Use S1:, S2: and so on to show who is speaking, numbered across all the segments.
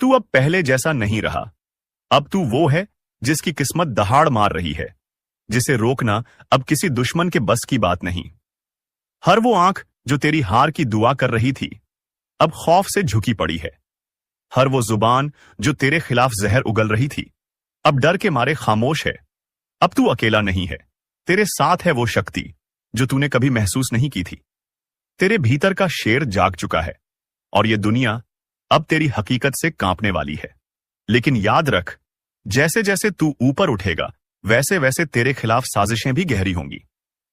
S1: तू अब पहले जैसा नहीं रहा। अब तू वो है जिसकी किस्मत दहाड़ मार रही है, जिसे रोकना अब किसी दुश्मन के बस की बात नहीं। हर वो आंख जो तेरी हार की दुआ कर रही थी, अब खौफ से झुकी पड़ी है। हर वो जुबान जो तेरे खिलाफ जहर उगल रही थी, अब डर के मारे खामोश है। अब तू अकेला नहीं है, तेरे साथ है वो शक्ति जो तूने कभी महसूस नहीं की थी। तेरे भीतर का शेर जाग चुका है और ये दुनिया अब तेरी हकीकत से कांपने वाली है। लेकिन याद रख, जैसे जैसे तू ऊपर उठेगा, वैसे वैसे तेरे खिलाफ साजिशें भी गहरी होंगी।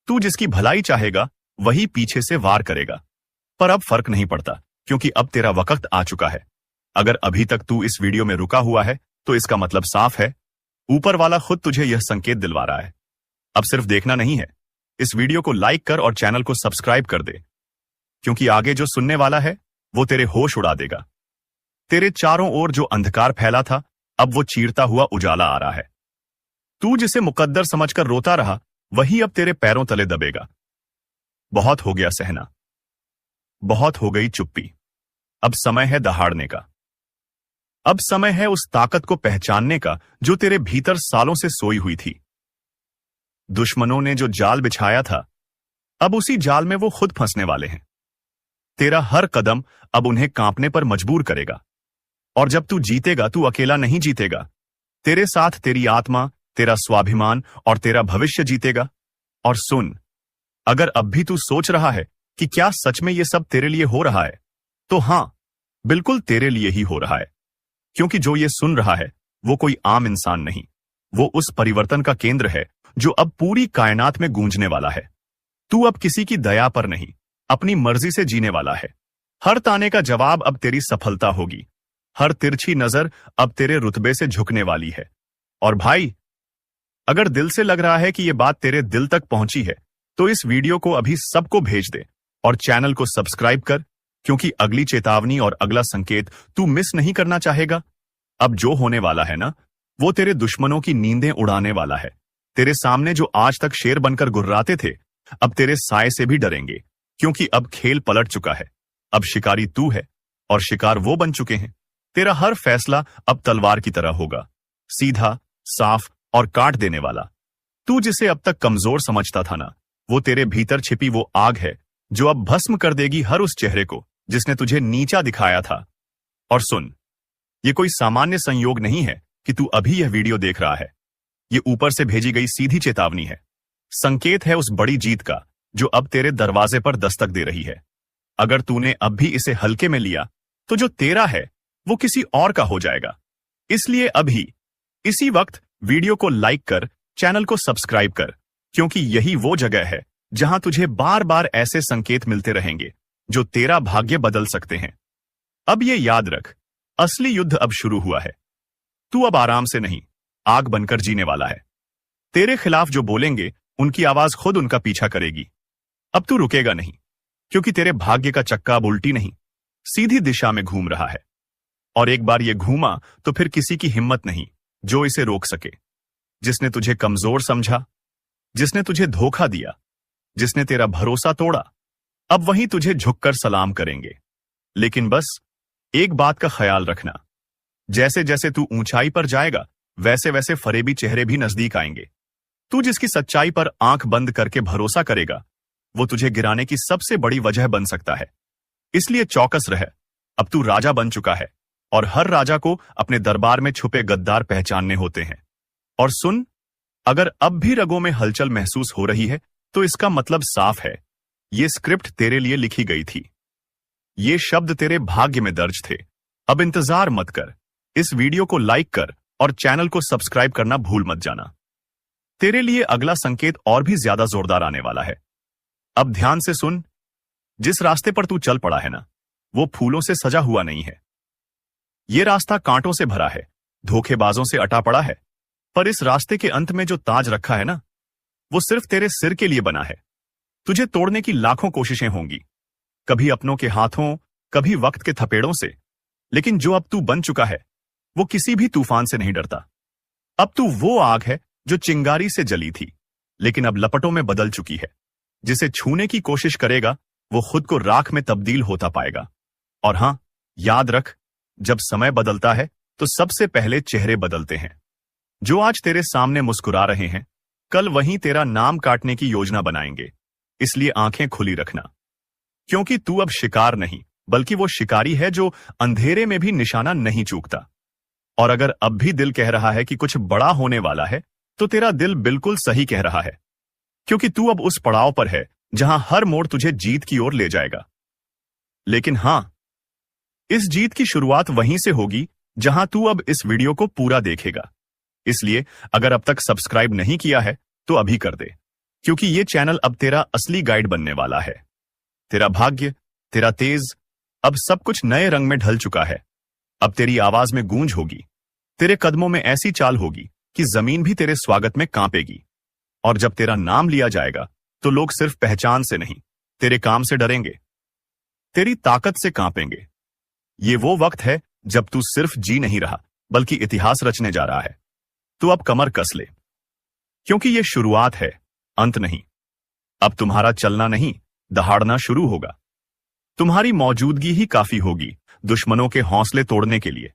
S1: तू जिसकी भलाई चाहेगा वही पीछे से वार करेगा। पर अब फर्क नहीं पड़ता, क्योंकि अब तेरा वक्त आ चुका है। अगर अभी तक तू इस वीडियो में रुका हुआ है तो इसका मतलब साफ है, ऊपर वाला खुद तुझे यह संकेत दिलवा रहा है। अब सिर्फ देखना नहीं है, इस वीडियो को लाइक कर और चैनल को सब्सक्राइब कर दे, क्योंकि आगे जो सुनने वाला है वो तेरे होश उड़ा देगा। तेरे चारों ओर जो अंधकार फैला था, अब वो चीरता हुआ उजाला आ रहा है। तू जिसे मुकद्दर समझकर रोता रहा, वही अब तेरे पैरों तले दबेगा। बहुत हो गया सहना, बहुत हो गई चुप्पी। अब समय है दहाड़ने का। अब समय है उस ताकत को पहचानने का जो तेरे भीतर सालों से सोई हुई थी। दुश्मनों ने जो जाल बिछाया था, अब उसी जाल में वो खुद फंसने वाले हैं। तेरा हर कदम अब उन्हें कांपने पर मजबूर करेगा। और जब तू जीतेगा, तू अकेला नहीं जीतेगा। तेरे साथ तेरी आत्मा, तेरा स्वाभिमान और तेरा भविष्य जीतेगा। और सुन, अगर अब भी तू सोच रहा है कि क्या सच में ये सब तेरे लिए हो रहा है, तो हां, बिल्कुल तेरे लिए ही हो रहा है। क्योंकि जो ये सुन रहा है वो कोई आम इंसान नहीं, वो उस परिवर्तन का केंद्र है जो अब पूरी कायनात में गूंजने वाला है। तू अब किसी की दया पर नहीं, अपनी मर्जी से जीने वाला है। हर ताने का जवाब अब तेरी सफलता होगी। हर तिरछी नजर अब तेरे रुतबे से झुकने वाली है। और भाई, अगर दिल से लग रहा है कि यह बात तेरे दिल तक पहुंची है, तो इस वीडियो को अभी सबको भेज दे और चैनल को सब्सक्राइब कर, क्योंकि अगली चेतावनी और अगला संकेत तू मिस नहीं करना चाहेगा। अब जो होने वाला है ना, वो तेरे दुश्मनों की नींदें उड़ाने वाला है। तेरे सामने जो आज तक शेर बनकर गुर्राते थे, अब तेरे साए से भी डरेंगे, क्योंकि अब खेल पलट चुका है। अब शिकारी तू है और शिकार वो बन चुके हैं। तेरा हर फैसला अब तलवार की तरह होगा, सीधा, साफ और काट देने वाला। तू जिसे अब तक कमजोर समझता था ना, वो तेरे भीतर छिपी वो आग है जो अब भस्म कर देगी हर उस चेहरे को जिसने तुझे नीचा दिखाया था। और सुन, ये कोई सामान्य संयोग नहीं है कि तू अभी यह वीडियो देख रहा है। ये ऊपर से भेजी गई सीधी चेतावनी है, संकेत है उस बड़ी जीत का जो अब तेरे दरवाजे पर दस्तक दे रही है। अगर तूने अब भी इसे हल्के में लिया, तो जो तेरा है वो किसी और का हो जाएगा। इसलिए अभी इसी वक्त वीडियो को लाइक कर, चैनल को सब्सक्राइब कर, क्योंकि यही वो जगह है जहां तुझे बार बार ऐसे संकेत मिलते रहेंगे जो तेरा भाग्य बदल सकते हैं। अब ये याद रख, असली युद्ध अब शुरू हुआ है। तू अब आराम से नहीं, आग बनकर जीने वाला है। तेरे खिलाफ जो बोलेंगे, उनकी आवाज खुद उनका पीछा करेगी। अब तू रुकेगा नहीं, क्योंकि तेरे भाग्य का चक्का अब उल्टी नहीं, सीधी दिशा में घूम रहा है। और एक बार ये घूमा तो फिर किसी की हिम्मत नहीं जो इसे रोक सके। जिसने तुझे कमजोर समझा, जिसने तुझे धोखा दिया, जिसने तेरा भरोसा तोड़ा, अब वही तुझे झुककर सलाम करेंगे। लेकिन बस एक बात का ख्याल रखना, जैसे जैसे तू ऊंचाई पर जाएगा, वैसे वैसे फरेबी चेहरे भी नजदीक आएंगे। तू जिसकी सच्चाई पर आंख बंद करके भरोसा करेगा, वो तुझे गिराने की सबसे बड़ी वजह बन सकता है। इसलिए चौकस रह, अब तू राजा बन चुका है और हर राजा को अपने दरबार में छुपे गद्दार पहचानने होते हैं। और सुन, अगर अब भी रगों में हलचल महसूस हो रही है, तो इसका मतलब साफ है, ये स्क्रिप्ट तेरे लिए लिखी गई थी। ये शब्द तेरे भाग्य में दर्ज थे। अब इंतजार मत कर, इस वीडियो को लाइक कर और चैनल को सब्सक्राइब करना भूल मत जाना। तेरे लिए अगला संकेत और भी ज्यादा जोरदार आने वाला है। अब ध्यान से सुन, जिस रास्ते पर तू चल पड़ा है ना, वो फूलों से सजा हुआ नहीं है। ये रास्ता कांटों से भरा है, धोखेबाजों से अटा पड़ा है। पर इस रास्ते के अंत में जो ताज रखा है ना, वो सिर्फ तेरे सिर के लिए बना है। तुझे तोड़ने की लाखों कोशिशें होंगी, कभी अपनों के हाथों, कभी वक्त के थपेड़ों से, लेकिन जो अब तू बन चुका है, वो किसी भी तूफान से नहीं डरता। अब तू वो आग है जो चिंगारी से जली थी, लेकिन अब लपटों में बदल चुकी है। जिसे छूने की कोशिश करेगा, वो खुद को राख में तब्दील होता पाएगा। और हां, याद रख, जब समय बदलता है तो सबसे पहले चेहरे बदलते हैं। जो आज तेरे सामने मुस्कुरा रहे हैं, कल वहीं तेरा नाम काटने की योजना बनाएंगे। इसलिए आंखें खुली रखना, क्योंकि तू अब शिकार नहीं, बल्कि वो शिकारी है जो अंधेरे में भी निशाना नहीं चूकता। और अगर अब भी दिल कह रहा है कि कुछ बड़ा होने वाला है, तो तेरा दिल बिल्कुल सही कह रहा है, क्योंकि तू अब उस पड़ाव पर है जहां हर मोड़ तुझे जीत की ओर ले जाएगा। लेकिन हां, इस जीत की शुरुआत वहीं से होगी जहां तू अब इस वीडियो को पूरा देखेगा। इसलिए अगर अब तक सब्सक्राइब नहीं किया है तो अभी कर दे, क्योंकि ये चैनल अब तेरा असली गाइड बनने वाला है। तेरा भाग्य, तेरा तेज, अब सब कुछ नए रंग में ढल चुका है। अब तेरी आवाज में गूंज होगी, तेरे कदमों में ऐसी चाल होगी कि जमीन भी तेरे स्वागत में कांपेगी। और जब तेरा नाम लिया जाएगा तो लोग सिर्फ पहचान से नहीं, तेरे काम से डरेंगे, तेरी ताकत से कांपेंगे। ये वो वक्त है जब तू सिर्फ जी नहीं रहा, बल्कि इतिहास रचने जा रहा है। तू अब कमर कस ले, क्योंकि ये शुरुआत है, अंत नहीं। अब तुम्हारा चलना नहीं, दहाड़ना शुरू होगा। तुम्हारी मौजूदगी ही काफी होगी दुश्मनों के हौसले तोड़ने के लिए।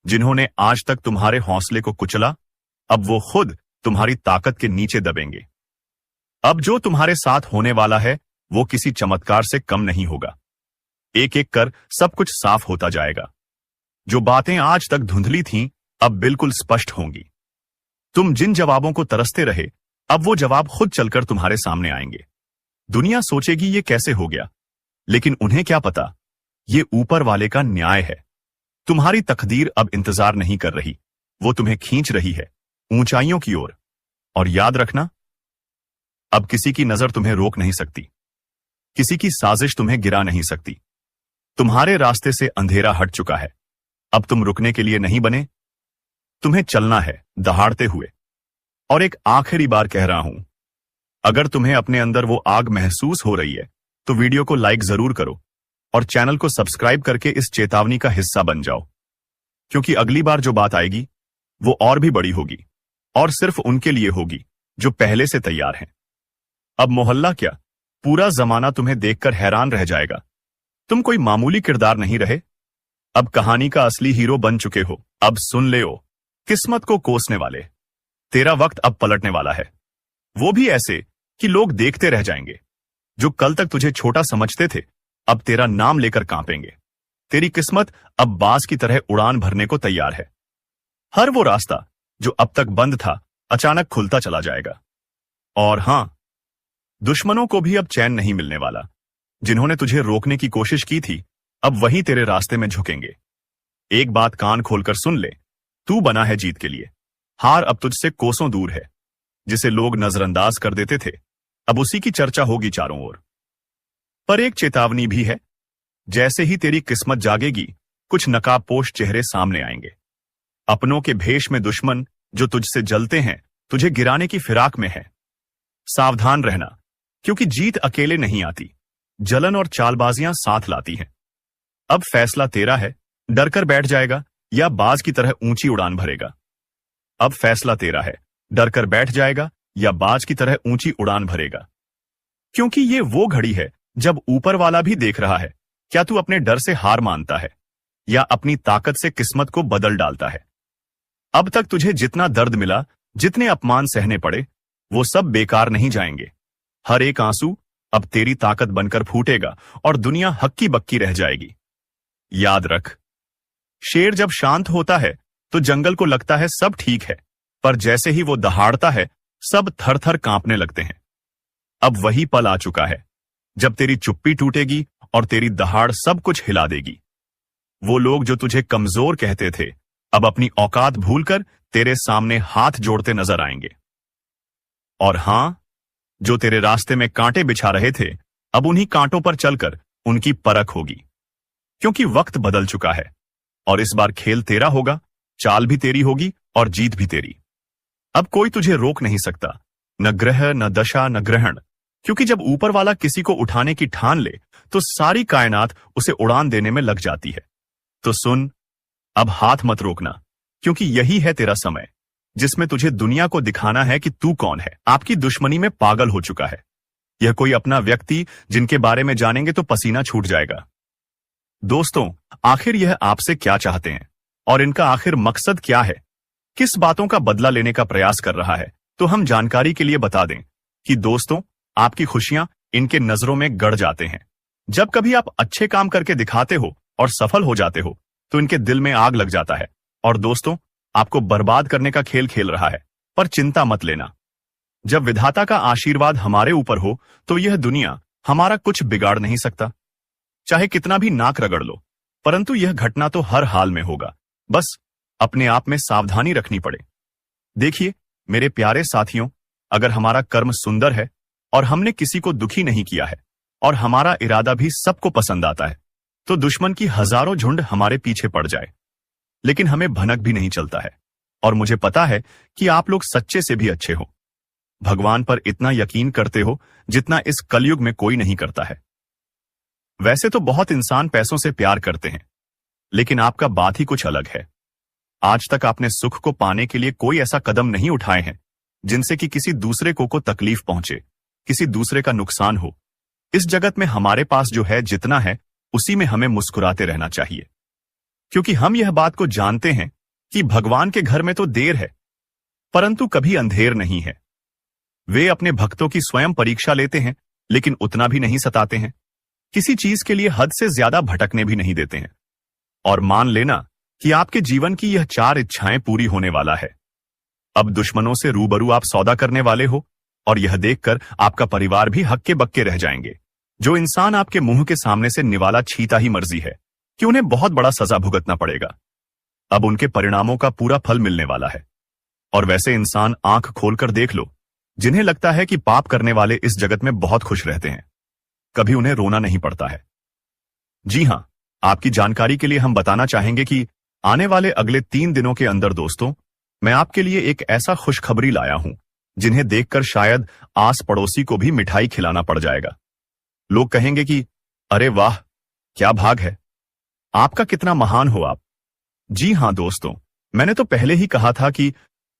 S1: जिन्होंने आज तक तुम्हारे हौसले को कुचला, अब वो खुद तुम्हारी ताकत के नीचे दबेंगे। अब जो तुम्हारे साथ होने वाला है वो किसी चमत्कार से कम नहीं होगा। एक एक कर सब कुछ साफ होता जाएगा। जो बातें आज तक धुंधली थीं, अब बिल्कुल स्पष्ट होंगी। तुम जिन जवाबों को तरसते रहे, अब वो जवाब खुद चलकर तुम्हारे सामने आएंगे। दुनिया सोचेगी ये कैसे हो गया, लेकिन उन्हें क्या पता, ये ऊपर वाले का न्याय है। तुम्हारी तकदीर अब इंतजार नहीं कर रही, वो तुम्हें खींच रही है ऊंचाइयों की ओर। और याद रखना, अब किसी की नजर तुम्हें रोक नहीं सकती, किसी की साजिश तुम्हें गिरा नहीं सकती। तुम्हारे रास्ते से अंधेरा हट चुका है। अब तुम रुकने के लिए नहीं बने, तुम्हें चलना है दहाड़ते हुए। और एक आखिरी बार कह रहा हूं, अगर तुम्हें अपने अंदर वो आग महसूस हो रही है तो वीडियो को लाइक जरूर करो और चैनल को सब्सक्राइब करके इस चेतावनी का हिस्सा बन जाओ, क्योंकि अगली बार जो बात आएगी वो और भी बड़ी होगी, और सिर्फ उनके लिए होगी जो पहले से तैयार हैं। अब मोहल्ला क्या, पूरा जमाना तुम्हें देखकर हैरान रह जाएगा। तुम कोई मामूली किरदार नहीं रहे, अब कहानी का असली हीरो बन चुके हो। अब सुन ले ओ, किस्मत को कोसने वाले, तेरा वक्त अब पलटने वाला है। वो भी ऐसे कि लोग देखते रह जाएंगे। जो कल तक तुझे छोटा समझते थे, अब तेरा नाम लेकर कांपेंगे। तेरी किस्मत अब बाज की तरह उड़ान भरने को तैयार है। हर वो रास्ता जो अब तक बंद था, अचानक खुलता चला जाएगा। और हां, दुश्मनों को भी अब चैन नहीं मिलने वाला। जिन्होंने तुझे रोकने की कोशिश की थी, अब वही तेरे रास्ते में झुकेंगे। एक बात कान खोलकर सुन ले, तू बना है जीत के लिए। हार अब तुझसे कोसों दूर है। जिसे लोग नजरअंदाज कर देते थे, अब उसी की चर्चा होगी चारों ओर। पर एक चेतावनी भी है, जैसे ही तेरी किस्मत जागेगी, कुछ नकाबपोश चेहरे सामने आएंगे। अपनों के भेष में दुश्मन जो तुझसे जलते हैं, तुझे गिराने की फिराक में है। सावधान रहना, क्योंकि जीत अकेले नहीं आती, जलन और चालबाजियां साथ लाती हैं। अब फैसला तेरा है, डर कर बैठ जाएगा या बाज की तरह ऊंची उड़ान भरेगा। अब फैसला तेरा है, डर कर बैठ जाएगा या बाज की तरह ऊंची उड़ान भरेगा। क्योंकि ये वो घड़ी है जब ऊपर वाला भी देख रहा है, क्या तू अपने डर से हार मानता है या अपनी ताकत से किस्मत को बदल डालता है। अब तक तुझे जितना दर्द मिला, जितने अपमान सहने पड़े, वो सब बेकार नहीं जाएंगे। हर एक आंसू अब तेरी ताकत बनकर फूटेगा और दुनिया हक्की बक्की रह जाएगी। याद रख, शेर जब शांत होता है तो जंगल को लगता है सब ठीक है, पर जैसे ही वो दहाड़ता है, सब थर थर कांपने लगते हैं। अब वही पल आ चुका है जब तेरी चुप्पी टूटेगी और तेरी दहाड़ सब कुछ हिला देगी। वो लोग जो तुझे कमजोर कहते थे, अब अपनी औकात भूलकर तेरे सामने हाथ जोड़ते नजर आएंगे। और हां, जो तेरे रास्ते में कांटे बिछा रहे थे, अब उन्हीं कांटों पर चलकर उनकी परख होगी। क्योंकि वक्त बदल चुका है और इस बार खेल तेरा होगा, चाल भी तेरी होगी और जीत भी तेरी। अब कोई तुझे रोक नहीं सकता, न ग्रह, न दशा, न ग्रहण। क्योंकि जब ऊपर वाला किसी को उठाने की ठान ले, तो सारी कायनात उसे उड़ान देने में लग जाती है। तो सुन, अब हाथ मत रोकना, क्योंकि यही है तेरा समय, जिसमें तुझे दुनिया को दिखाना है कि तू कौन है। आपकी दुश्मनी में पागल हो चुका है। यह कोई अपना व्यक्ति जिनके बारे में जानेंगे तो पसीना छूट जाएगा। दोस्तों, आखिर यह आपसे क्या चाहते हैं और इनका आखिर मकसद क्या है? किस बातों का बदला लेने का प्रयास कर रहा है? तो हम जानकारी के लिए बता दें कि दोस्तों, आपकी खुशियां इनके नजरों में गड़ जाते हैं। जब कभी आप अच्छे काम करके दिखाते हो और सफल हो जाते हो तो इनके दिल में आग लग जाता है और दोस्तों, आपको बर्बाद करने का खेल खेल रहा है। पर चिंता मत लेना, जब विधाता का आशीर्वाद हमारे ऊपर हो तो यह दुनिया हमारा कुछ बिगाड़ नहीं सकता। चाहे कितना भी नाक रगड़ लो, परंतु यह घटना तो हर हाल में होगा। बस अपने आप में सावधानी रखनी पड़े। देखिए मेरे प्यारे साथियों, अगर हमारा कर्म सुंदर है और हमने किसी को दुखी नहीं किया है और हमारा इरादा भी सबको पसंद आता है, तो दुश्मन की हजारों झुंड हमारे पीछे पड़ जाए, लेकिन हमें भनक भी नहीं चलता है। और मुझे पता है कि आप लोग सच्चे से भी अच्छे हो, भगवान पर इतना यकीन करते हो जितना इस कलयुग में कोई नहीं करता है। वैसे तो बहुत इंसान पैसों से प्यार करते हैं, लेकिन आपका बात ही कुछ अलग है। आज तक आपने सुख को पाने के लिए कोई ऐसा कदम नहीं उठाए हैं जिनसे कि किसी दूसरे को तकलीफ पहुंचे, किसी दूसरे का नुकसान हो। इस जगत में हमारे पास जो है, जितना है, उसी में हमें मुस्कुराते रहना चाहिए, क्योंकि हम यह बात को जानते हैं कि भगवान के घर में तो देर है, परंतु कभी अंधेर नहीं है। वे अपने भक्तों की स्वयं परीक्षा लेते हैं, लेकिन उतना भी नहीं सताते हैं। किसी चीज के लिए हद से ज्यादा भटकने भी नहीं देते हैं। और मान लेना कि आपके जीवन की यह 4 इच्छाएं पूरी होने वाला है। अब दुश्मनों से रूबरू आप सौदा करने वाले हो और यह देखकर आपका परिवार भी हक्के बक्के रह जाएंगे। जो इंसान आपके मुंह के सामने से निवाला छीता ही मर्जी है कि उन्हें बहुत बड़ा सजा भुगतना पड़ेगा। अब उनके परिणामों का पूरा फल मिलने वाला है। और वैसे इंसान आंख खोलकर देख लो जिन्हें लगता है कि पाप करने वाले इस जगत में बहुत खुश रहते हैं, कभी उन्हें रोना नहीं पड़ता है। जी हां, आपकी जानकारी के लिए हम बताना चाहेंगे कि आने वाले अगले 3 दिनों के अंदर दोस्तों, मैं आपके लिए एक ऐसा खुशखबरी लाया हूं जिन्हें देखकर शायद आस पड़ोसी को भी मिठाई खिलाना पड़ जाएगा। लोग कहेंगे कि अरे वाह, क्या भाग है, आपका कितना महान हो आप। जी हां दोस्तों, मैंने तो पहले ही कहा था कि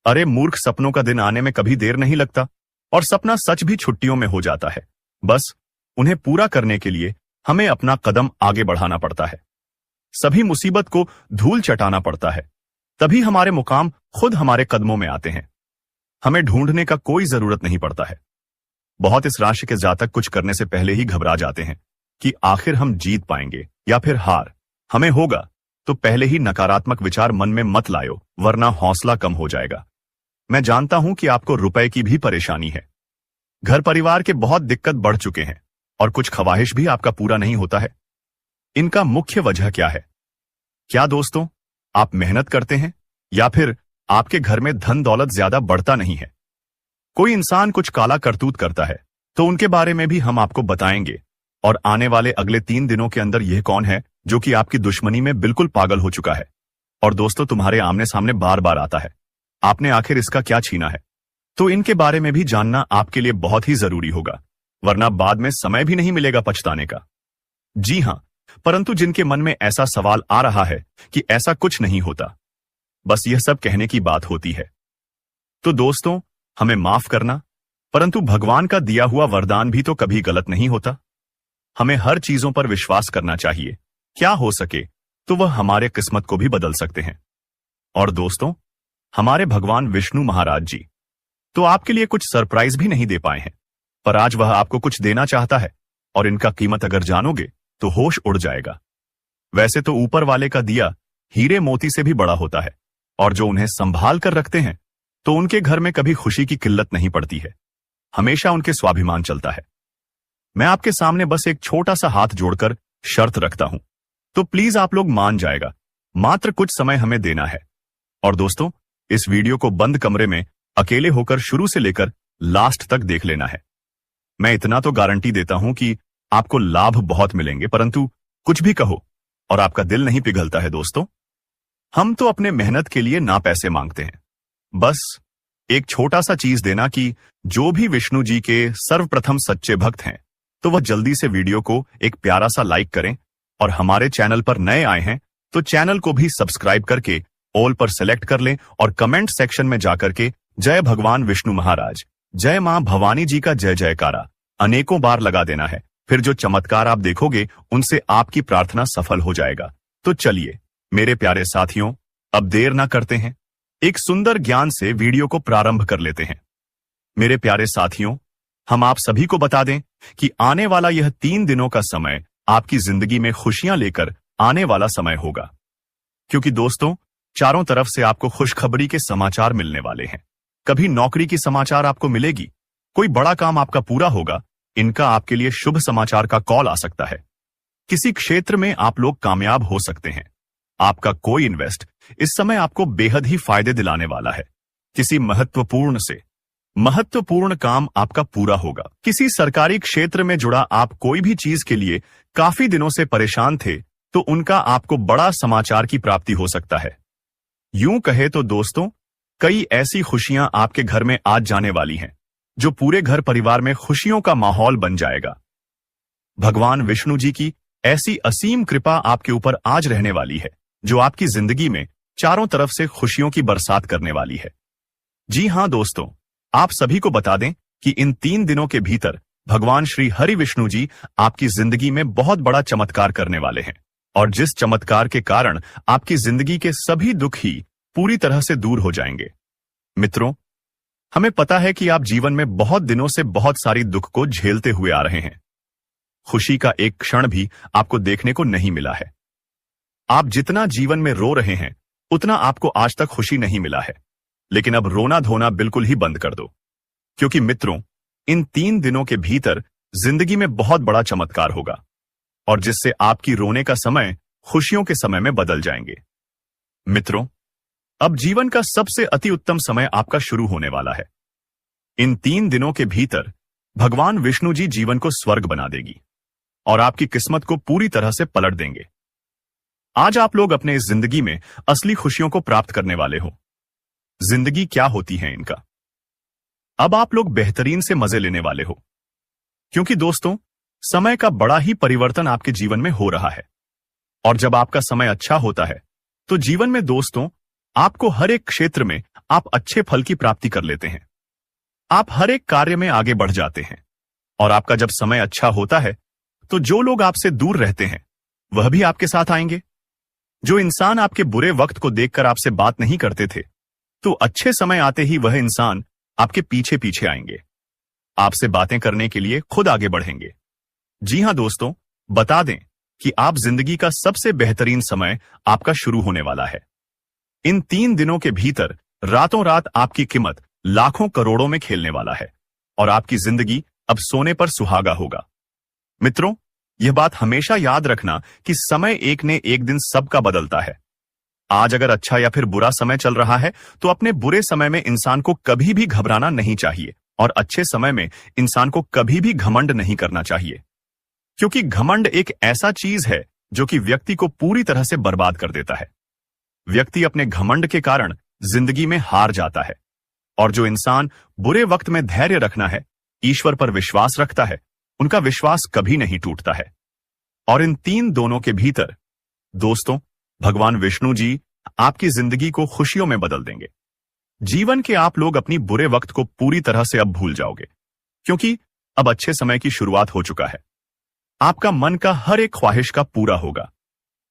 S1: अरे मूर्ख, सपनों का दिन आने में कभी देर नहीं लगता और सपना सच भी छुट्टियों में हो जाता है। बस उन्हें पूरा करने के लिए हमें अपना कदम आगे बढ़ाना पड़ता है। सभी मुसीबत को धूल चटाना पड़ता है, तभी हमारे मुकाम खुद हमारे कदमों में आते हैं। हमें ढूंढने का कोई जरूरत नहीं पड़ता है। बहुत इस राशि के जातक कुछ करने से पहले ही घबरा जाते हैं कि आखिर हम जीत पाएंगे या फिर हार हमें होगा। तो पहले ही नकारात्मक विचार मन में मत लायो, वरना हौसला कम हो जाएगा। मैं जानता हूं कि आपको रुपए की भी परेशानी है, घर परिवार के बहुत दिक्कत बढ़ चुके हैं और कुछ ख्वाहिश भी आपका पूरा नहीं होता है। इनका मुख्य वजह क्या है? क्या दोस्तों, आप मेहनत करते हैं या फिर आपके घर में धन दौलत ज्यादा बढ़ता नहीं है? कोई इंसान कुछ काला करतूत करता है तो उनके बारे में भी हम आपको बताएंगे। और आने वाले अगले 3 दिनों के अंदर यह कौन है जो कि आपकी दुश्मनी में बिल्कुल पागल हो चुका है और दोस्तों तुम्हारे आमने सामने बार बार आता है, आपने आखिर इसका क्या छीना है? तो इनके बारे में भी जानना आपके लिए बहुत ही जरूरी होगा, वरना बाद में समय भी नहीं मिलेगा पछताने का। जी हां, परंतु जिनके मन में ऐसा सवाल आ रहा है कि ऐसा कुछ नहीं होता, बस यह सब कहने की बात होती है, तो दोस्तों हमें माफ करना, परंतु भगवान का दिया हुआ वरदान भी तो कभी गलत नहीं होता। हमें हर चीजों पर विश्वास करना चाहिए। क्या हो सके तो वह हमारे किस्मत को भी बदल सकते हैं। और दोस्तों, हमारे भगवान विष्णु महाराज जी तो आपके लिए कुछ सरप्राइज भी नहीं दे पाए हैं, पर आज वह आपको कुछ देना चाहता है और इनका कीमत अगर जानोगे तो होश उड़ जाएगा। वैसे तो ऊपर वाले का दिया हीरे मोती से भी बड़ा होता है और जो उन्हें संभाल कर रखते हैं तो उनके घर में कभी खुशी की किल्लत नहीं पड़ती है, हमेशा उनके स्वाभिमान चलता है। मैं आपके सामने बस एक छोटा सा हाथ जोड़कर शर्त रखता हूं, तो प्लीज आप लोग मान जाएगा, मात्र कुछ समय हमें देना है। और दोस्तों, इस वीडियो को बंद कमरे में अकेले होकर शुरू से लेकर लास्ट तक देख लेना है। मैं इतना तो गारंटी देता हूं कि आपको लाभ बहुत मिलेंगे, परंतु कुछ भी कहो और आपका दिल नहीं पिघलता है। दोस्तों, हम तो अपने मेहनत के लिए ना पैसे मांगते हैं, बस एक छोटा सा चीज देना कि जो भी विष्णु जी के सर्वप्रथम सच्चे भक्त हैं तो वह जल्दी से वीडियो को एक प्यारा सा लाइक करें और हमारे चैनल पर नए आए हैं तो चैनल को भी सब्सक्राइब करके ऑल पर सेलेक्ट कर लें और कमेंट सेक्शन में जाकर के जय भगवान विष्णु महाराज, जय मां भवानी जी का जय जयकारा अनेकों बार लगा देना है। फिर जो चमत्कार आप देखोगे उनसे आपकी प्रार्थना सफल हो जाएगा। तो चलिए मेरे प्यारे साथियों, अब देर ना करते हैं, एक सुंदर ज्ञान से वीडियो को प्रारंभ कर लेते हैं। मेरे प्यारे साथियों, हम आप सभी को बता दें कि आने वाला यह 3 दिनों का समय आपकी जिंदगी में खुशियां लेकर आने वाला समय होगा। क्योंकि दोस्तों, चारों तरफ से आपको खुशखबरी के समाचार मिलने वाले हैं। कभी नौकरी की समाचार आपको मिलेगी, कोई बड़ा काम आपका पूरा होगा, इनका आपके लिए शुभ समाचार का कॉल आ सकता है। किसी क्षेत्र में आप लोग कामयाब हो सकते हैं। आपका कोई इन्वेस्ट इस समय आपको बेहद ही फायदे दिलाने वाला है। किसी महत्वपूर्ण काम आपका पूरा होगा। किसी सरकारी क्षेत्र में जुड़ा आप कोई भी चीज के लिए काफी दिनों से परेशान थे, तो उनका आपको बड़ा समाचार की प्राप्ति हो सकता है। यूं कहे तो दोस्तों, कई ऐसी खुशियां आपके घर में आज जाने वाली हैं, जो पूरे घर परिवार में खुशियों का माहौल बन जाएगा। भगवान विष्णु जी की ऐसी असीम कृपा आपके ऊपर आज रहने वाली है, जो आपकी जिंदगी में चारों तरफ से खुशियों की बरसात करने वाली है। जी हां दोस्तों, आप सभी को बता दें कि इन 3 दिनों के भीतर भगवान श्री हरि विष्णु जी आपकी जिंदगी में बहुत बड़ा चमत्कार करने वाले हैं, और जिस चमत्कार के कारण आपकी जिंदगी के सभी दुख ही पूरी तरह से दूर हो जाएंगे। मित्रों, हमें पता है कि आप जीवन में बहुत दिनों से बहुत सारी दुख को झेलते हुए आ रहे हैं। खुशी का एक क्षण भी आपको देखने को नहीं मिला है। आप जितना जीवन में रो रहे हैं, उतना आपको आज तक खुशी नहीं मिला है। लेकिन अब रोना धोना बिल्कुल ही बंद कर दो, क्योंकि मित्रों, इन 3 दिनों के भीतर जिंदगी में बहुत बड़ा चमत्कार होगा, और जिससे आपकी रोने का समय खुशियों के समय में बदल जाएंगे। मित्रों, अब जीवन का सबसे अति उत्तम समय आपका शुरू होने वाला है। इन 3 दिनों के भीतर भगवान विष्णु जी जीवन को स्वर्ग बना देगी और आपकी किस्मत को पूरी तरह से पलट देंगे। आज आप लोग अपने इस जिंदगी में असली खुशियों को प्राप्त करने वाले हो। जिंदगी क्या होती है इनका, अब आप लोग बेहतरीन से मजे लेने वाले हो, क्योंकि दोस्तों, समय का बड़ा ही परिवर्तन आपके जीवन में हो रहा है। और जब आपका समय अच्छा होता है, तो जीवन में दोस्तों, आपको हर एक क्षेत्र में आप अच्छे फल की प्राप्ति कर लेते हैं। आप हर एक कार्य में आगे बढ़ जाते हैं। और आपका जब समय अच्छा होता है, तो जो लोग आपसे दूर रहते हैं, वह भी आपके साथ आएंगे। जो इंसान आपके बुरे वक्त को देखकर आपसे बात नहीं करते थे, तो अच्छे समय आते ही वह इंसान आपके पीछे पीछे आएंगे, आपसे बातें करने के लिए खुद आगे बढ़ेंगे। जी हां दोस्तों, बता दें कि आप जिंदगी का सबसे बेहतरीन समय आपका शुरू होने वाला है। इन 3 दिनों के भीतर रातों रात आपकी कीमत लाखों करोड़ों में खेलने वाला है, और आपकी जिंदगी अब सोने पर सुहागा होगा। मित्रों, यह बात हमेशा याद रखना कि समय एक ने एक दिन सबका बदलता है। आज अगर अच्छा या फिर बुरा समय चल रहा है, तो अपने बुरे समय में इंसान को कभी भी घबराना नहीं चाहिए, और अच्छे समय में इंसान को कभी भी घमंड नहीं करना चाहिए। क्योंकि घमंड एक ऐसा चीज है जो कि व्यक्ति को पूरी तरह से बर्बाद कर देता है। व्यक्ति अपने घमंड के कारण जिंदगी में हार जाता है, और जो इंसान बुरे वक्त में धैर्य रखना है, ईश्वर पर विश्वास रखता है, उनका विश्वास कभी नहीं टूटता है। और इन 3 दोनों के भीतर दोस्तों, भगवान विष्णु जी आपकी जिंदगी को खुशियों में बदल देंगे। जीवन के आप लोग अपनी बुरे वक्त को पूरी तरह से अब भूल जाओगे, क्योंकि अब अच्छे समय की शुरुआत हो चुका है। आपका मन का हर एक ख्वाहिश का पूरा होगा।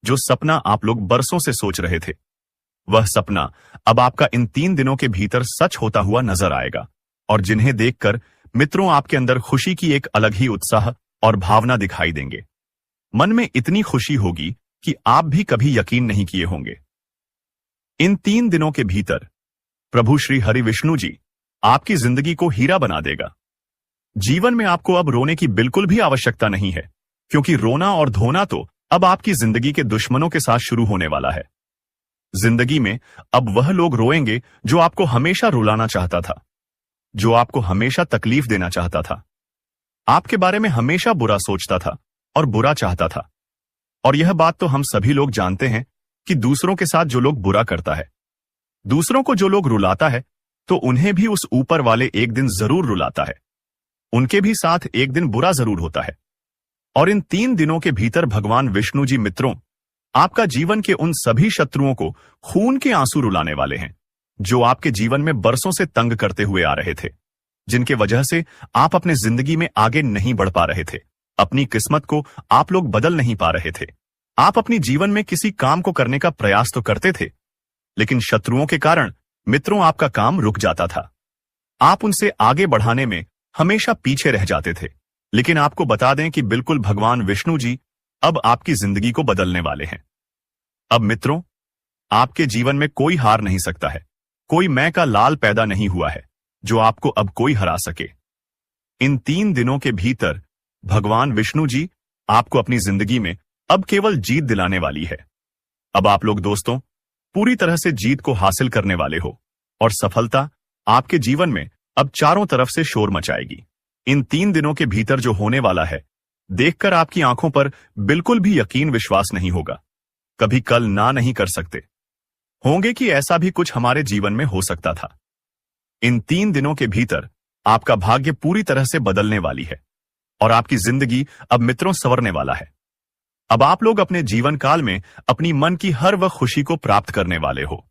S1: जो सपना आप लोग बरसों से सोच रहे थे, वह सपना अब आपका इन 3 दिनों के भीतर सच होता हुआ नजर आएगा, और जिन्हें देखकर मित्रों आपके अंदर खुशी की एक अलग ही उत्साह और भावना दिखाई देंगे। मन में इतनी खुशी होगी कि आप भी कभी यकीन नहीं किए होंगे। इन 3 दिनों के भीतर प्रभु श्री हरि विष्णु जी आपकी जिंदगी को हीरा बना देगा। जीवन में आपको अब रोने की बिल्कुल भी आवश्यकता नहीं है, क्योंकि रोना और धोना तो अब आपकी जिंदगी के दुश्मनों के साथ शुरू होने वाला है। जिंदगी में अब वह लोग रोएंगे जो आपको हमेशा रुलाना चाहता था, जो आपको हमेशा तकलीफ देना चाहता था, आपके बारे में हमेशा बुरा सोचता था और बुरा चाहता था। और यह बात तो हम सभी लोग जानते हैं कि दूसरों के साथ जो लोग बुरा करता है, दूसरों को जो लोग रुलाता है, तो उन्हें भी उस ऊपर वाले एक दिन जरूर रुलाता है। उनके भी साथ एक दिन बुरा जरूर होता है। और इन 3 दिनों के भीतर भगवान विष्णु जी मित्रों आपका जीवन के उन सभी शत्रुओं को खून के आंसू रुलाने वाले हैं, जो आपके जीवन में बरसों से तंग करते हुए आ रहे थे, जिनके वजह से आप अपने जिंदगी में आगे नहीं बढ़ पा रहे थे। अपनी किस्मत को आप लोग बदल नहीं पा रहे थे। आप अपनी जीवन में किसी काम को करने का प्रयास तो करते थे, लेकिन शत्रुओं के कारण मित्रों आपका काम रुक जाता था। आप उनसे आगे बढ़ाने में हमेशा पीछे रह जाते थे। लेकिन आपको बता दें कि बिल्कुल भगवान विष्णु जी अब आपकी जिंदगी को बदलने वाले हैं। अब मित्रों, आपके जीवन में कोई हार नहीं सकता है, कोई मैं का लाल पैदा नहीं हुआ है जो आपको अब कोई हरा सके। इन 3 दिनों के भीतर भगवान विष्णु जी आपको अपनी जिंदगी में अब केवल जीत दिलाने वाली है। अब आप लोग दोस्तों पूरी तरह से जीत को हासिल करने वाले हो और सफलता आपके जीवन में अब चारों तरफ से शोर मचाएगी। इन 3 दिनों के भीतर जो होने वाला है, देखकर आपकी आंखों पर बिल्कुल भी यकीन विश्वास नहीं होगा। कभी कल ना नहीं कर सकते होंगे कि ऐसा भी कुछ हमारे जीवन में हो सकता था। इन 3 दिनों के भीतर आपका भाग्य पूरी तरह से बदलने वाली है और आपकी जिंदगी अब मित्रों संवरने वाला है। अब आप लोग अपने जीवन काल में अपनी मन की हर वह खुशी को प्राप्त करने वाले हो,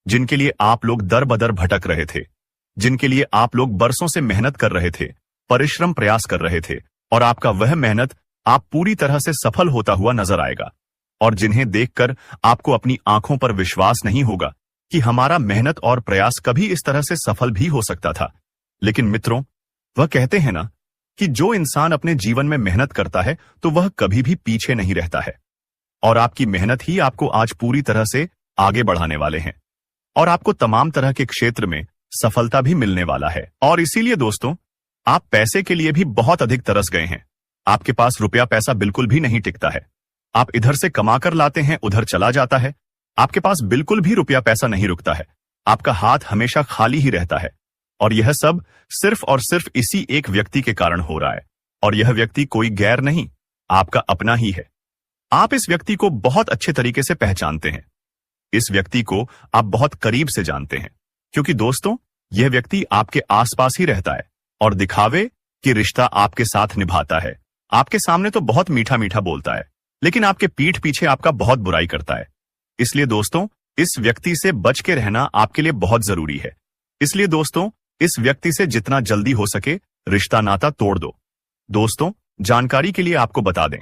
S1: जिनके लिए आप लोग दर बदर भटक रहे थे, जिनके लिए आप लोग बरसों से मेहनत कर रहे थे, परिश्रम प्रयास कर रहे थे, और आपका वह मेहनत आप पूरी तरह से सफल होता हुआ नजर आएगा। और जिन्हें देखकर आपको अपनी आंखों पर विश्वास नहीं होगा कि हमारा मेहनत और प्रयास कभी इस तरह से सफल भी हो सकता था। लेकिन मित्रों, वह कहते हैं ना कि जो इंसान अपने जीवन में मेहनत करता है तो वह कभी भी पीछे नहीं रहता है। और आपकी मेहनत ही आपको आज पूरी तरह से आगे बढ़ाने वाले हैं और आपको तमाम तरह के क्षेत्र में सफलता भी मिलने वाला है। और इसीलिए दोस्तों, आप पैसे के लिए भी बहुत अधिक तरस गए हैं। आपके पास रुपया पैसा बिल्कुल भी नहीं टिकता है। आप इधर से कमाकर लाते हैं, उधर चला जाता है। आपके पास बिल्कुल भी रुपया पैसा नहीं रुकता है। आपका हाथ हमेशा खाली ही रहता है। और यह सब सिर्फ और सिर्फ इसी एक व्यक्ति के कारण हो रहा है। और यह व्यक्ति कोई गैर नहीं, आपका अपना ही है। आप इस व्यक्ति को बहुत अच्छे तरीके से पहचानते हैं। इस व्यक्ति को आप बहुत करीब से जानते हैं, क्योंकि दोस्तों यह व्यक्ति आपके आसपास ही रहता है और दिखावे कि रिश्ता आपके साथ निभाता है। आपके सामने तो बहुत मीठा मीठा बोलता है, लेकिन आपके पीठ पीछे आपका बहुत बुराई करता है। इसलिए दोस्तों, इस व्यक्ति से बच के रहना आपके लिए बहुत जरूरी है। इसलिए दोस्तों, इस व्यक्ति से जितना जल्दी हो सके रिश्ता नाता तोड़ दो। दोस्तों, जानकारी के लिए आपको बता दें,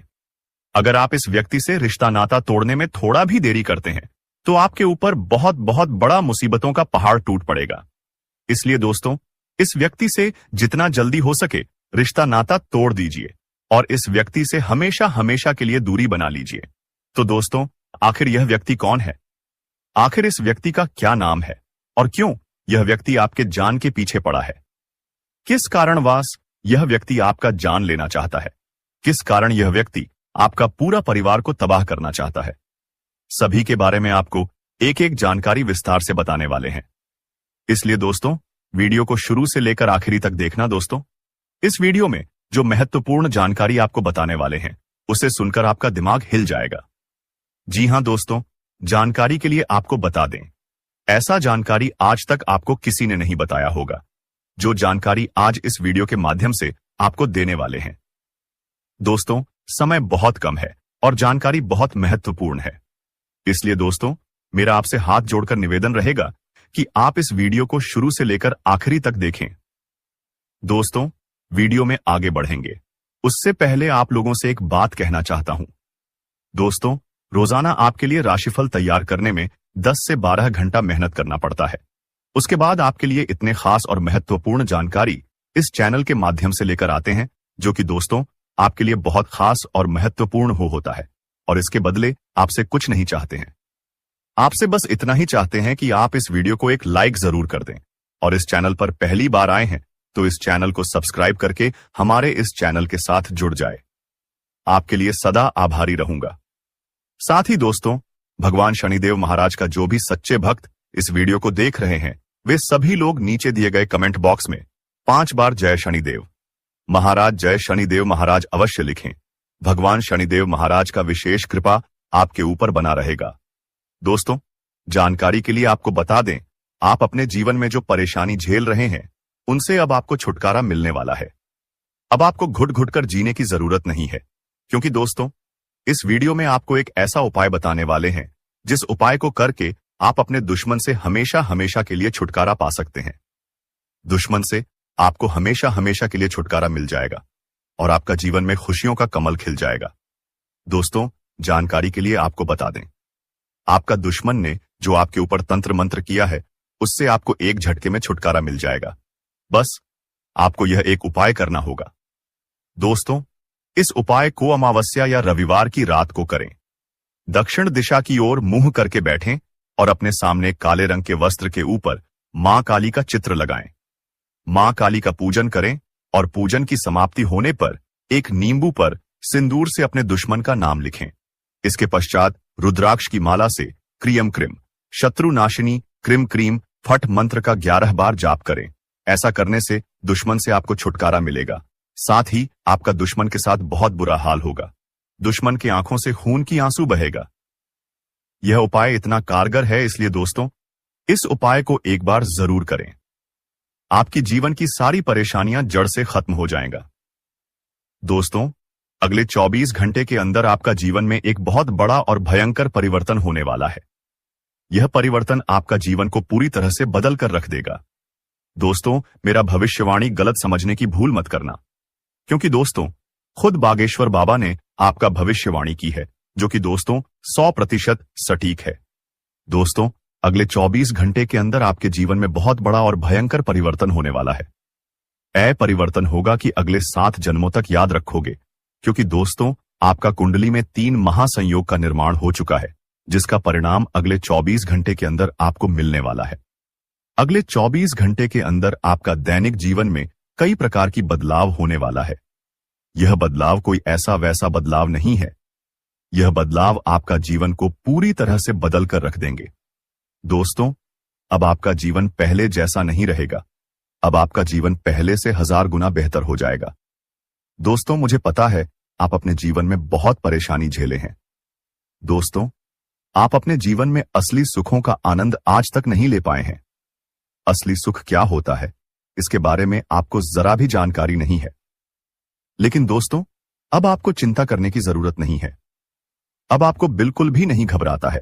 S1: अगर आप इस व्यक्ति से रिश्ता नाता तोड़ने में थोड़ा भी देरी करते हैं तो आपके ऊपर बहुत बहुत बड़ा मुसीबतों का पहाड़ टूट पड़ेगा। इसलिए दोस्तों, इस व्यक्ति से जितना जल्दी हो सके रिश्ता नाता तोड़ दीजिए और इस व्यक्ति से हमेशा हमेशा के लिए दूरी बना लीजिए। तो दोस्तों, आखिर यह व्यक्ति कौन है? आखिर इस व्यक्ति का क्या नाम है और क्यों यह व्यक्ति आपके जान के पीछे पड़ा है? किस कारणवश यह व्यक्ति आपका जान लेना चाहता है? किस कारण यह व्यक्ति आपका पूरा परिवार को तबाह करना चाहता है? सभी के बारे में आपको एक एक जानकारी विस्तार से बताने वाले हैं। इसलिए दोस्तों, वीडियो को शुरू से लेकर आखिरी तक देखना। दोस्तों, इस वीडियो में जो महत्वपूर्ण जानकारी आपको बताने वाले हैं उसे सुनकर आपका दिमाग हिल जाएगा। जी हां दोस्तों, जानकारी के लिए आपको बता दें, ऐसा जानकारी आज तक आपको किसी ने नहीं बताया होगा, जो जानकारी आज इस वीडियो के माध्यम से आपको देने वाले हैं। दोस्तों, समय बहुत कम है और जानकारी बहुत महत्वपूर्ण है। इसलिए दोस्तों, मेरा आपसे हाथ जोड़कर निवेदन रहेगा कि आप इस वीडियो को शुरू से लेकर आखिरी तक देखें। दोस्तों, वीडियो में आगे बढ़ेंगे उससे पहले आप लोगों से एक बात कहना चाहता हूं। दोस्तों, रोजाना आपके लिए राशिफल तैयार करने में 10 से 12 घंटा मेहनत करना पड़ता है। उसके बाद आपके लिए इतने खास और महत्वपूर्ण जानकारी इस चैनल के माध्यम से लेकर आते हैं, जो कि दोस्तों आपके लिए बहुत खास और महत्वपूर्ण होता है। और इसके बदले आपसे कुछ नहीं चाहते हैं। आपसे बस इतना ही चाहते हैं कि आप इस वीडियो को एक लाइक जरूर कर दें और इस चैनल पर पहली बार आए हैं तो इस चैनल को सब्सक्राइब करके हमारे इस चैनल के साथ जुड़ जाए। आपके लिए सदा आभारी रहूंगा। साथ ही दोस्तों, भगवान शनिदेव महाराज का जो भी सच्चे भक्त इस वीडियो को देख रहे हैं, वे सभी लोग नीचे दिए गए कमेंट बॉक्स में 5 बार जय शनिदेव महाराज, जय शनिदेव महाराज अवश्य लिखें। भगवान शनिदेव महाराज का विशेष कृपा आपके ऊपर बना रहेगा। दोस्तों, जानकारी के लिए आपको बता दें, आप अपने जीवन में जो परेशानी झेल रहे हैं उनसे अब आपको छुटकारा मिलने वाला है। अब आपको घुट घुट कर जीने की जरूरत नहीं है, क्योंकि दोस्तों इस वीडियो में आपको एक ऐसा उपाय बताने वाले हैं जिस उपाय को करके आप अपने दुश्मन से हमेशा हमेशा के लिए छुटकारा पा सकते हैं। दुश्मन से आपको हमेशा हमेशा के लिए छुटकारा मिल जाएगा और आपका जीवन में खुशियों का कमल खिल जाएगा। दोस्तों, जानकारी के लिए आपको बता दें, आपका दुश्मन ने जो आपके ऊपर तंत्र मंत्र किया है, उससे आपको एक झटके में छुटकारा मिल जाएगा। बस आपको यह एक उपाय करना होगा। दोस्तों, इस उपाय को अमावस्या या रविवार की रात को करें। दक्षिण दिशा की ओर मुंह करके बैठें और अपने सामने काले रंग के वस्त्र के ऊपर मां काली का चित्र लगाएं। मां काली का पूजन करें और पूजन की समाप्ति होने पर एक नींबू पर सिंदूर से अपने दुश्मन का नाम लिखें। इसके पश्चात रुद्राक्ष की माला से क्रियम क्रिम शत्रुनाशिनी क्रिम क्रीम फट मंत्र का 11 बार जाप करें। ऐसा करने से दुश्मन से आपको छुटकारा मिलेगा। साथ ही आपका दुश्मन के साथ बहुत बुरा हाल होगा। दुश्मन की आंखों से खून की आंसू बहेगा। यह उपाय इतना कारगर है, इसलिए दोस्तों, इस उपाय को एक बार जरूर करें। आपकी जीवन की सारी परेशानियां जड़ से खत्म हो जाएगा। दोस्तों, अगले 24 घंटे के अंदर आपका जीवन में एक बहुत बड़ा और भयंकर परिवर्तन होने वाला है। यह परिवर्तन आपका जीवन को पूरी तरह से बदल कर रख देगा। दोस्तों, मेरा भविष्यवाणी गलत समझने की भूल मत करना, क्योंकि दोस्तों, खुद बागेश्वर बाबा ने आपका भविष्यवाणी की है, जो कि दोस्तों 100% सटीक है। दोस्तों, अगले 24 घंटे के अंदर आपके जीवन में बहुत बड़ा और भयंकर परिवर्तन होने वाला है। यह परिवर्तन होगा कि अगले 7 जन्मों तक याद रखोगे, क्योंकि दोस्तों, आपका कुंडली में 3 महासंयोग का निर्माण हो चुका है, जिसका परिणाम अगले 24 घंटे के अंदर आपको मिलने वाला है। अगले 24 घंटे के अंदर आपका दैनिक जीवन में कई प्रकार की बदलाव होने वाला है। यह बदलाव कोई ऐसा वैसा बदलाव नहीं है। यह बदलाव आपका जीवन को पूरी तरह से बदल कर रख देंगे। दोस्तों, अब आपका जीवन पहले जैसा नहीं रहेगा। अब आपका जीवन पहले से 1000 गुना बेहतर हो जाएगा। दोस्तों, मुझे पता है आप अपने जीवन में बहुत परेशानी झेले हैं। दोस्तों, आप अपने जीवन में असली सुखों का आनंद आज तक नहीं ले पाए हैं। असली सुख क्या होता है, इसके बारे में आपको जरा भी जानकारी नहीं है। लेकिन दोस्तों, अब आपको चिंता करने की जरूरत नहीं है। अब आपको बिल्कुल भी नहीं घबराता है,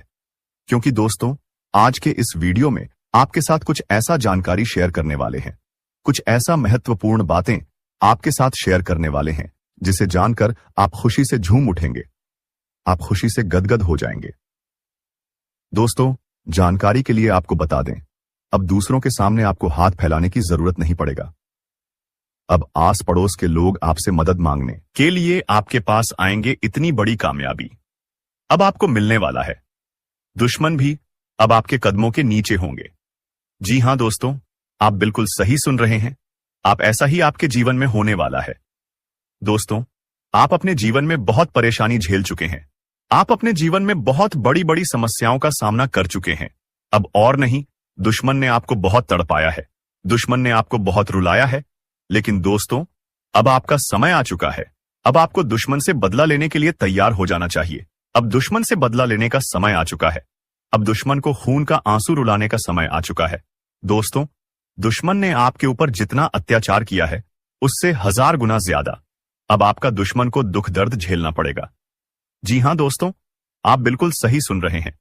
S1: क्योंकि दोस्तों, आज के इस वीडियो में आपके साथ कुछ ऐसा जानकारी शेयर करने वाले हैं, कुछ ऐसा महत्वपूर्ण बातें आपके साथ शेयर करने वाले हैं, जिसे जानकर आप खुशी से झूम उठेंगे। आप खुशी से गदगद हो जाएंगे। दोस्तों, जानकारी के लिए आपको बता दें, अब दूसरों के सामने आपको हाथ फैलाने की जरूरत नहीं पड़ेगा। अब आस पड़ोस के लोग आपसे मदद मांगने के लिए आपके पास आएंगे। इतनी बड़ी कामयाबी अब आपको मिलने वाला है। दुश्मन भी अब आपके कदमों के नीचे होंगे। जी हां दोस्तों, आप बिल्कुल सही सुन रहे हैं। आप ऐसा ही आपके जीवन में होने वाला है। दोस्तों, आप अपने जीवन में बहुत परेशानी झेल चुके हैं। आप अपने जीवन में बहुत बड़ी बड़ी समस्याओं का सामना कर चुके हैं। अब और नहीं, दुश्मन ने आपको बहुत तड़पाया है, दुश्मन ने आपको बहुत रुलाया है। लेकिन दोस्तों, अब आपका समय आ चुका है। अब आपको दुश्मन से बदला लेने के लिए तैयार हो जाना चाहिए। अब दुश्मन से बदला लेने का समय आ चुका है। अब दुश्मन को खून का आंसू रुलाने का समय आ चुका है। दोस्तों, दुश्मन ने आपके ऊपर जितना अत्याचार किया है, उससे 1000 गुना ज्यादा अब आपका दुश्मन को दुख दर्द झेलना पड़ेगा। जी हां दोस्तों, आप बिल्कुल सही सुन रहे हैं।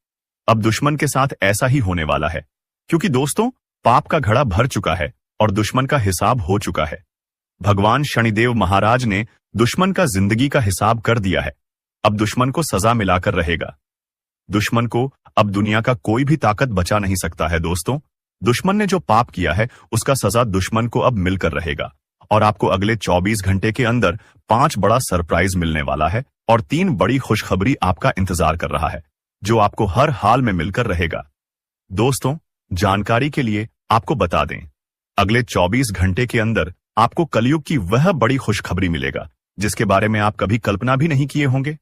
S1: अब दुश्मन के साथ ऐसा ही होने वाला है, क्योंकि दोस्तों, पाप का घड़ा भर चुका है और दुश्मन का हिसाब हो चुका है। भगवान शनिदेव महाराज ने दुश्मन का जिंदगी का हिसाब कर दिया है। अब दुश्मन को सजा मिलाकर रहेगा। दुश्मन को अब दुनिया का कोई भी ताकत बचा नहीं सकता है। दोस्तों, दुश्मन ने जो पाप किया है, उसका सजा दुश्मन को अब मिलकर रहेगा। और आपको अगले 24 घंटे के अंदर 5 बड़ा सरप्राइज मिलने वाला है और 3 बड़ी खुशखबरी आपका इंतजार कर रहा है, जो आपको हर हाल में मिलकर रहेगा। दोस्तों, जानकारी के लिए आपको बता दें, अगले 24 घंटे के अंदर आपको कलयुग की वह बड़ी खुशखबरी मिलेगा, जिसके बारे में आप कभी कल्पना भी नहीं किए होंगे।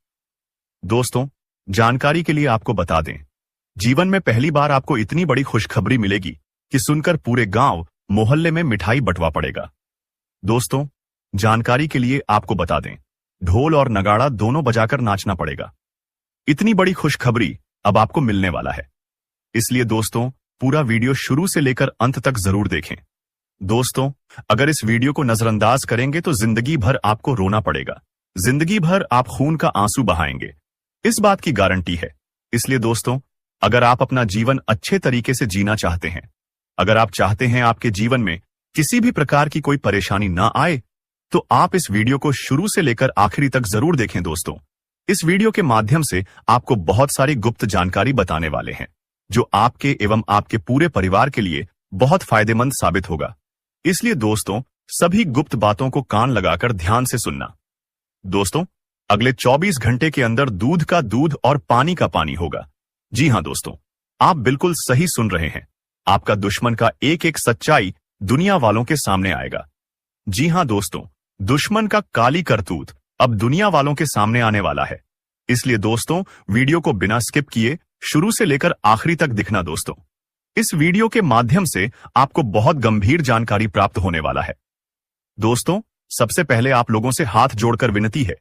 S1: दोस्तों, जानकारी के लिए आपको बता दें, जीवन में पहली बार आपको इतनी बड़ी खुशखबरी मिलेगी कि सुनकर पूरे गांव मोहल्ले में मिठाई बंटवा पड़ेगा। दोस्तों, जानकारी के लिए आपको बता दें, ढोल और नगाड़ा दोनों बजाकर नाचना पड़ेगा। इतनी बड़ी खुशखबरी अब आपको मिलने वाला है। इसलिए दोस्तों, पूरा वीडियो शुरू से लेकर अंत तक जरूर देखें। दोस्तों, अगर इस वीडियो को नजरअंदाज करेंगे तो जिंदगी भर आपको रोना पड़ेगा। जिंदगी भर आप खून का आंसू बहाएंगे, इस बात की गारंटी है। इसलिए दोस्तों, अगर आप अपना जीवन अच्छे तरीके से जीना चाहते हैं, अगर आप चाहते हैं आपके जीवन में किसी भी प्रकार की कोई परेशानी ना आए, तो आप इस वीडियो को शुरू से लेकर आखिरी तक जरूर देखें दोस्तों। इस वीडियो के माध्यम से आपको बहुत सारी गुप्त जानकारी बताने वाले हैं जो आपके एवं आपके पूरे परिवार के लिए बहुत फायदेमंद साबित होगा। इसलिए दोस्तों सभी गुप्त बातों को कान लगाकर ध्यान से सुनना। दोस्तों अगले 24 घंटे के अंदर दूध का दूध और पानी का पानी होगा। जी हां दोस्तों, आप बिल्कुल सही सुन रहे हैं। आपका दुश्मन का एक एक सच्चाई दुनिया वालों के सामने आएगा। जी हां दोस्तों, दुश्मन का काली करतूत अब दुनिया वालों के सामने आने वाला है। इसलिए दोस्तों वीडियो को बिना स्किप किए शुरू से लेकर आखिरी तक दिखना दोस्तों। इस वीडियो के माध्यम से आपको बहुत गंभीर जानकारी प्राप्त होने वाला है। दोस्तों सबसे पहले आप लोगों से हाथ जोड़कर विनती है,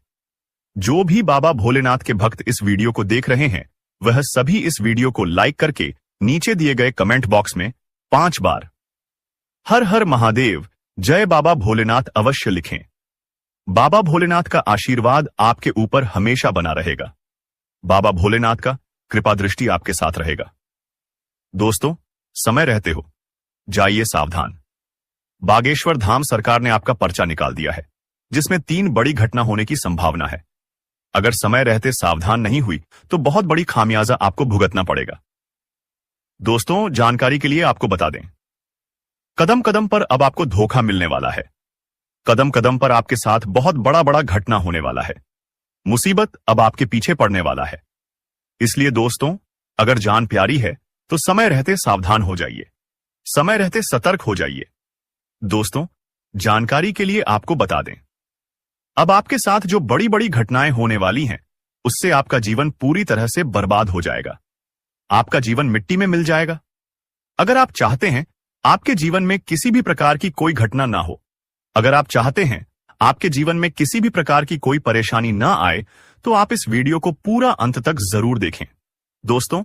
S1: जो भी बाबा भोलेनाथ के भक्त इस वीडियो को देख रहे हैं वह सभी इस वीडियो को लाइक करके नीचे दिए गए कमेंट बॉक्स में 5 बार हर हर महादेव जय बाबा भोलेनाथ अवश्य लिखें। बाबा भोलेनाथ का आशीर्वाद आपके ऊपर हमेशा बना रहेगा। बाबा भोलेनाथ का कृपा दृष्टि आपके साथ रहेगा। दोस्तों समय रहते हो जाइए सावधान। बागेश्वर धाम सरकार ने आपका पर्चा निकाल दिया है जिसमें 3 बड़ी घटना होने की संभावना है। अगर समय रहते सावधान नहीं हुई तो बहुत बड़ी खामियाजा आपको भुगतना पड़ेगा। दोस्तों जानकारी के लिए आपको बता दें, कदम कदम पर अब आपको धोखा मिलने वाला है। कदम कदम पर आपके साथ बहुत बड़ा बड़ा घटना होने वाला है। मुसीबत अब आपके पीछे पड़ने वाला है। इसलिए दोस्तों अगर जान प्यारी है तो समय रहते सावधान हो जाइए, समय रहते सतर्क हो जाइए। दोस्तों जानकारी के लिए आपको बता दें, अब आपके साथ जो बड़ी बड़ी घटनाएं होने वाली हैं उससे आपका जीवन पूरी तरह से बर्बाद हो जाएगा। आपका जीवन मिट्टी में मिल जाएगा। अगर आप चाहते हैं आपके जीवन में किसी भी प्रकार की कोई घटना ना हो, अगर आप चाहते हैं आपके जीवन में किसी भी प्रकार की कोई परेशानी ना आए, तो आप इस वीडियो को पूरा अंत तक जरूर देखें। दोस्तों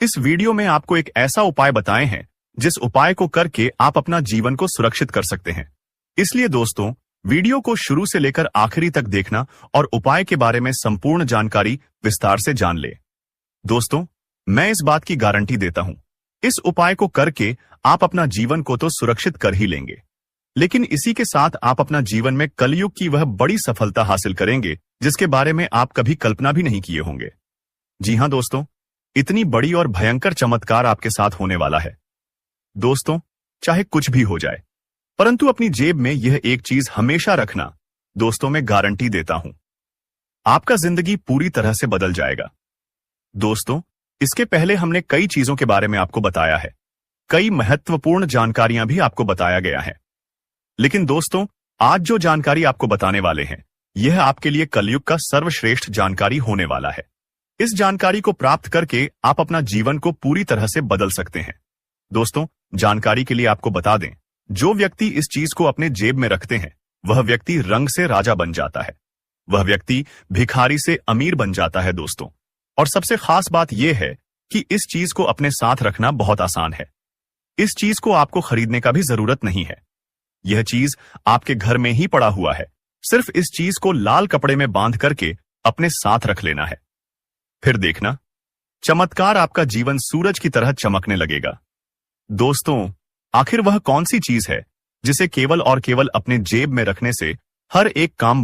S1: इस वीडियो में आपको एक ऐसा उपाय बताए हैं जिस उपाय को करके आप अपना जीवन को सुरक्षित कर सकते हैं। इसलिए दोस्तों वीडियो को शुरू से लेकर आखिरी तक देखना और उपाय के बारे में संपूर्ण जानकारी विस्तार से जान ले। दोस्तों मैं इस बात की गारंटी देता हूं, इस उपाय को करके आप अपना जीवन को तो सुरक्षित कर ही लेंगे, लेकिन इसी के साथ आप अपना जीवन में कलयुग की वह बड़ी सफलता हासिल करेंगे जिसके बारे में आप कभी कल्पना भी नहीं किए होंगे। जी हां दोस्तों, इतनी बड़ी और भयंकर चमत्कार आपके साथ होने वाला है। दोस्तों चाहे कुछ भी हो जाए, परंतु अपनी जेब में यह एक चीज हमेशा रखना। दोस्तों मैं गारंटी देता हूं आपका जिंदगी पूरी तरह से बदल जाएगा। दोस्तों इसके पहले हमने कई चीजों के बारे में आपको बताया है, कई महत्वपूर्ण जानकारियां भी आपको बताया गया है, लेकिन दोस्तों आज जो जानकारी आपको बताने वाले हैं यह आपके लिए कलयुग का सर्वश्रेष्ठ जानकारी होने वाला है। इस जानकारी को प्राप्त करके आप अपना जीवन को पूरी तरह से बदल सकते हैं। दोस्तों जानकारी के लिए आपको बता दें, जो व्यक्ति इस चीज को अपने जेब में रखते हैं वह व्यक्ति रंग से राजा बन जाता है, वह व्यक्ति भिखारी से अमीर बन जाता है दोस्तों। और सबसे खास बात यह है कि इस चीज को अपने साथ रखना बहुत आसान है। इस चीज को आपको खरीदने का भी जरूरत नहीं है। यह चीज आपके घर में ही पड़ा हुआ है। सिर्फ इस चीज को लाल कपड़े में बांध करके अपने साथ रख लेना है। फिर देखना चमत्कार आपका जीवन सूरज की तरह चमकने लगेगा। दोस्तों आखिर वह कौन सी चीज है जिसे केवल और केवल अपने जेब में रखने से हर एक काम